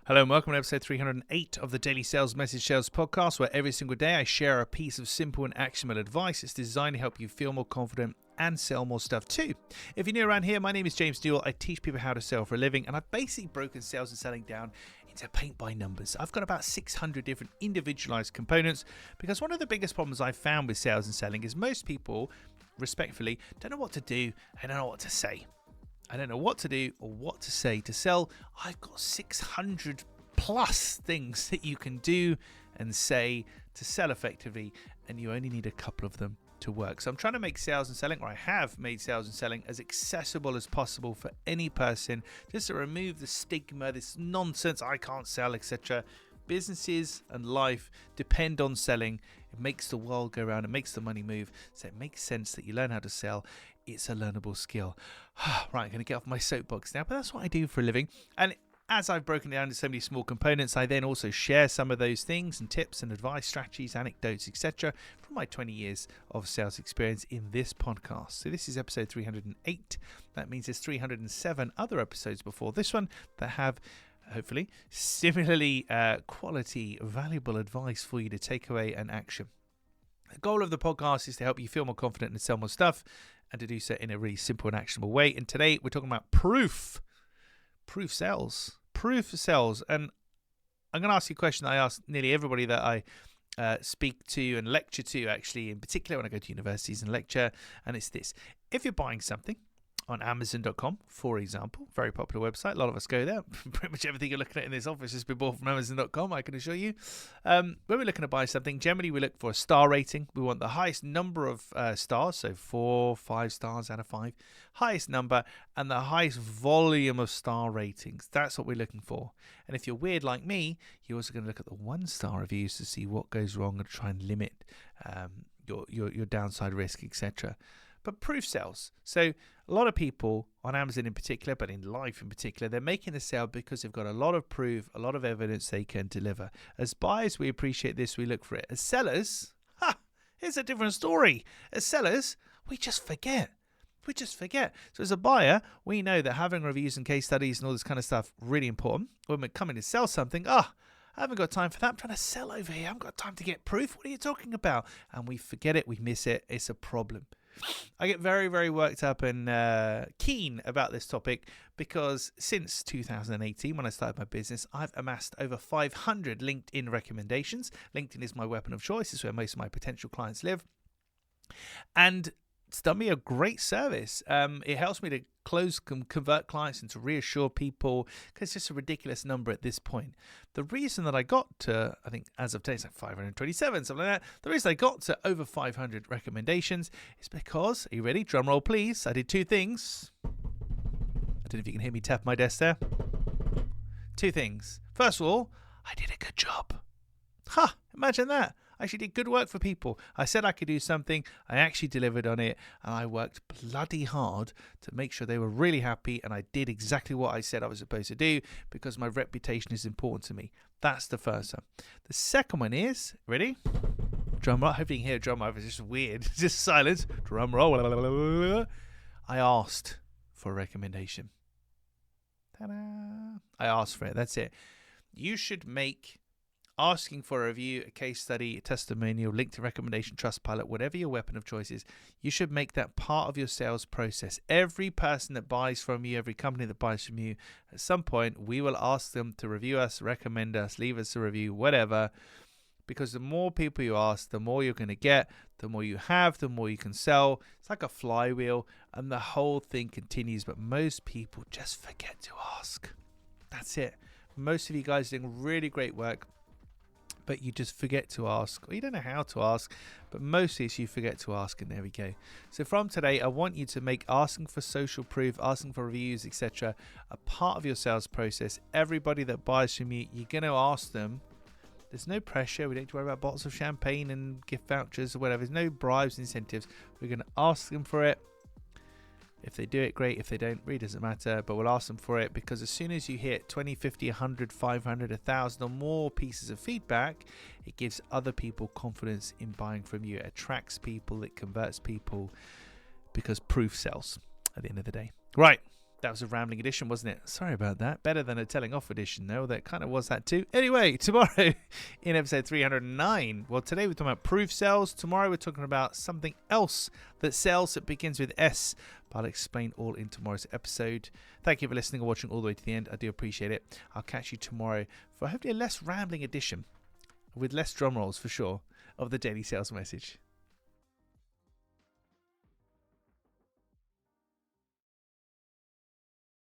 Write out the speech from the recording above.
Hello and welcome to episode 308 of the Daily Sales Message Sales Podcast, where every single day I share a piece of simple and actionable advice. It's designed to help you feel more confident and sell more stuff too. If you're new around here, my name is James Newell. I teach people how to sell for a living, and I've basically broken sales and selling down into paint by numbers. I've got about 600 different individualized components because one of the biggest problems I've found with sales and selling is most people, respectfully, don't know what to do and don't know what to say. I don't know what to do or what to say to sell. I've got 600 plus things that you can do and say to sell effectively, and you only need a couple of them to work. So I'm trying to make sales and selling, or I have made sales and selling, as accessible as possible for any person, just to remove the stigma, this nonsense, I can't sell, etc. Businesses and life depend on selling. It makes the world go round. It makes the money move. So it makes sense that you learn how to sell. It's a learnable skill. Right, I'm going to get off my soapbox now, but that's what I do for a living. And as I've broken it down into so many small components, I then also share some of those things and tips and advice, strategies, anecdotes, etc. from my 20 years of sales experience in this podcast. So this is episode 308. That means there's 307 other episodes before this one that have hopefully similarly quality, valuable advice for you to take away and action. The goal of the podcast is to help you feel more confident and sell more stuff, and to do so in a really simple and actionable way. And today we're talking about proof sells. And I'm going to ask you a question that I ask nearly everybody that I speak to and lecture to, actually, in particular when I go to universities and lecture, and it's this. If you're buying something on Amazon.com, for example, very popular website. A lot of us go there. Pretty much everything you're looking at in this office has been bought from Amazon.com, I can assure you. When we're looking to buy something, generally we look for a star rating. We want the highest number of stars, so 4, 5 stars out of 5. Highest number and the highest volume of star ratings. That's what we're looking for. And if you're weird like me, you're also going to look at the 1-star reviews to see what goes wrong and try and limit your downside risk, etc. But proof sells. So a lot of people on Amazon in particular, but in life in particular, they're making a sale because they've got a lot of proof, a lot of evidence they can deliver. As buyers, we appreciate this, we look for it. As sellers, it's a different story. As sellers, we just forget. So as a buyer, we know that having reviews and case studies and all this kind of stuff, really important. When we're coming to sell something, I haven't got time for that. I'm trying to sell over here. I haven't got time to get proof. What are you talking about? And we forget it. We miss it. It's a problem. I get very, very worked up and keen about this topic because since 2018, when I started my business, I've amassed over 500 LinkedIn recommendations. LinkedIn is my weapon of choice. It's where most of my potential clients live. And it's done me a great service. It helps me to convert clients and to reassure people, because it's just a ridiculous number at this point. The reason that I got to, I think as of today, it's like 527, something like that. The reason I got to over 500 recommendations is because, are you ready? Drum roll, please. I did 2 things. I don't know if you can hear me tap my desk there. 2 things. First of all, I did a good job. Imagine that. I actually did good work for people. I said I could do something. I actually delivered on it. And I worked bloody hard to make sure they were really happy. And I did exactly what I said I was supposed to do because my reputation is important to me. That's the first one. The second one is, ready? Drum roll. Hoping you can hear a drum roll. It's just weird. It's just silence. Drum roll. I asked for a recommendation. Ta-da. I asked for it. That's it. You should make asking for a review, a case study, a testimonial, LinkedIn recommendation, Trustpilot, whatever your weapon of choice is, you should make that part of your sales process. Every person that buys from you, every company that buys from you, at some point, we will ask them to review us, recommend us, leave us a review, whatever. Because the more people you ask, the more you're going to get, the more you have, the more you can sell. It's like a flywheel, and the whole thing continues. But most people just forget to ask. That's it. Most of you guys are doing really great work, but you just forget to ask, or you don't know how to ask, but mostly it's you forget to ask, and there we go. So from today, I want you to make asking for social proof, asking for reviews, etc., a part of your sales process. Everybody that buys from you, you're going to ask them. There's no pressure. We don't have to worry about bottles of champagne and gift vouchers or whatever. There's no bribes, incentives. We're going to ask them for it. If they do it, great. If they don't, really doesn't matter. But we'll ask them for it, because as soon as you hit 20, 50, 100, 500, 1,000 or more pieces of feedback, it gives other people confidence in buying from you. It attracts people. It converts people, because proof sells at the end of the day. Right. That was a rambling edition, wasn't it? Sorry about that. Better than a telling off edition, though. That kind of was that too. Anyway, tomorrow in episode 309. Well, today we're talking about proof cells. Tomorrow we're talking about something else that sells that begins with S. But I'll explain all in tomorrow's episode. Thank you for listening and watching all the way to the end. I do appreciate it. I'll catch you tomorrow for hopefully a less rambling edition with less drum rolls for sure of the Daily Sales Message.